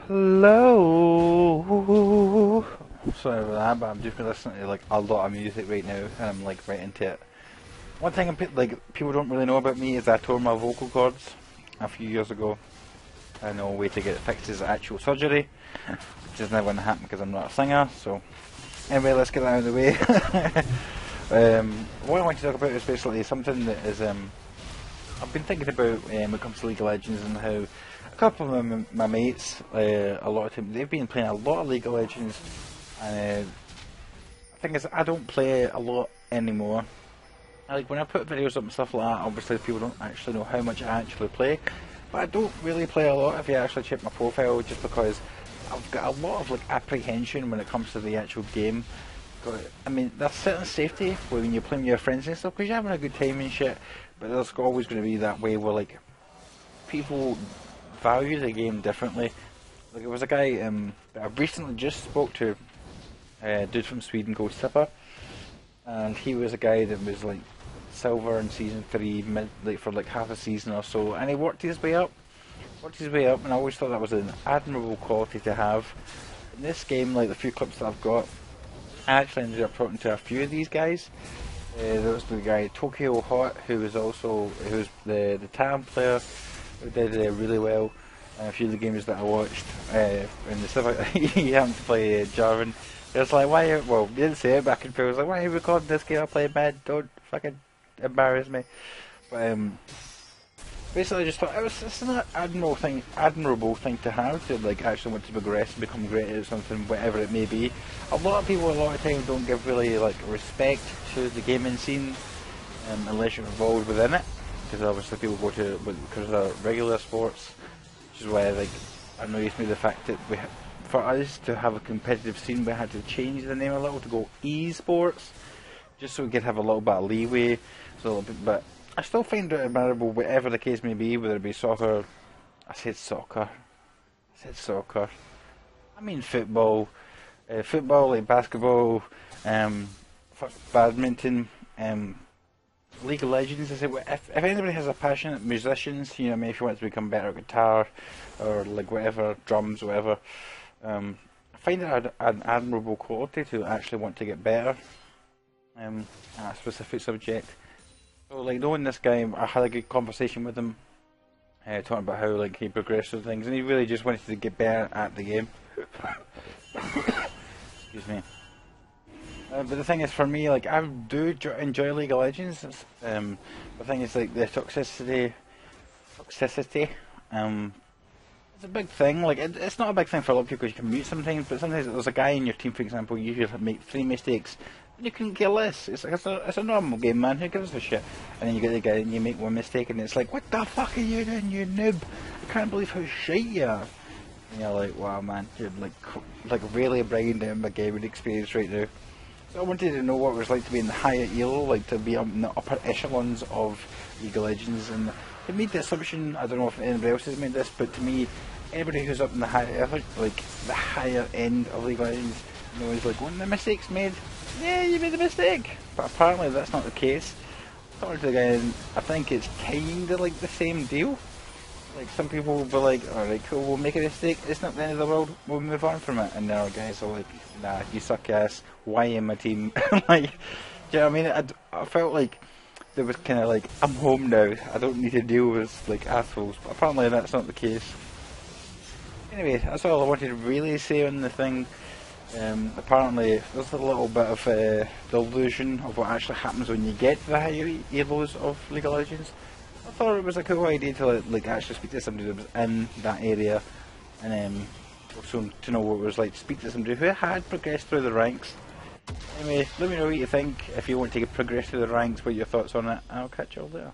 Hello. Sorry about that, but I'm just listening to like a lot of music right now, and I'm like right into it. One thing like people don't really know about me is I tore my vocal cords a few years ago. I know a way to get it fixed is actual surgery, which is never going to happen because I'm not a singer. So anyway, let's get that out of the way. What I want to talk about is basically something that is I've been thinking about when it comes to League of Legends and how a couple of my mates, a lot of time, they've been playing a lot of League of Legends, and the thing is, I don't play a lot anymore. Like when I put videos up and stuff like that, obviously people don't actually know how much I actually play, but I don't really play a lot if you actually check my profile, just because I've got a lot of like apprehension when it comes to the actual game. I mean, there's certain safety when you're playing with your friends and stuff, because you're having a good time and shit, but there's always going to be that way where like people value the game differently. Like there was a guy that I recently just spoke to, a dude from Sweden called Sipper, and he was a guy that was like silver in season 3, like for like half a season or so, and he worked his way up, and I always thought that was an admirable quality to have. In this game, like the few clips that I've got, I actually ended up talking to a few of these guys. There was the guy Tokyo Hot, who was the TAM player, who did really well. A few of the games that I watched, in the stuff he happened to play Jarvan. It was like, why? Well, he didn't say it, but I could feel. I was like, why are you recording this game? I play mid. Don't fucking embarrass me. But basically, I just thought it's an admirable thing to have, to like actually want to progress and become great at something, whatever it may be. A lot of people, a lot of times, don't give really like respect to the gaming scene unless you're involved within it, because obviously people go to because of regular sports, which is why like annoys me the fact that for us to have a competitive scene, we had to change the name a little to go esports, just so we could have a little bit of leeway. But I still find it admirable, whatever the case may be, whether it be soccer. I said soccer. I mean football. Football, like basketball, badminton, League of Legends. I say, if anybody has a passion, musicians, you know, maybe if you want to become better at guitar or like whatever, drums, whatever. I find it an admirable quality to actually want to get better at a specific subject. So like knowing this guy, I had a good conversation with him, talking about how like he progressed through things, and he really just wanted to get better at the game. Excuse me. But the thing is, for me, like I do enjoy League of Legends. The thing is, like the toxicity. It's a big thing. Like it's not a big thing for a lot of people because you can mute sometimes, but sometimes there's a guy in your team, for example, you make 3 mistakes. You can get less. It's like it's a normal game, man. Who gives a shit? And then you get the guy and you make 1 mistake, and it's like, what the fuck are you doing, you noob? I can't believe how shite you are. And you're like, wow, man, you're like really bringing down my gaming experience right now. So I wanted to know what it was like to be in the higher elo, like to be in the upper echelons of League of Legends. And I made the assumption, I don't know if anybody else has made this, but to me, anybody who's up in the the higher end of League of Legends, you know, is like, when the mistake's made, yeah, you made a mistake. But apparently that's not the case. Talking to the guy, I think it's kinda like the same deal. Like some people will be like, alright, cool, we'll make a mistake, it's not the end of the world, we'll move on from it. And now guys are like, nah, you suck ass, why in my team? Like, do you know what I mean? I felt like there was kind of like, I'm home now, I don't need to deal with like assholes. But apparently that's not the case. Anyway, that's all I wanted to really say on the thing. Apparently there's a little bit of the illusion of what actually happens when you get to the higher elos of League of Legends. I thought it was a cool idea to like actually speak to somebody that was in that area, and also to know what it was like to speak to somebody who had progressed through the ranks. Anyway, let me know what you think. If you want to progress through the ranks, what your thoughts on it. I'll catch you all later.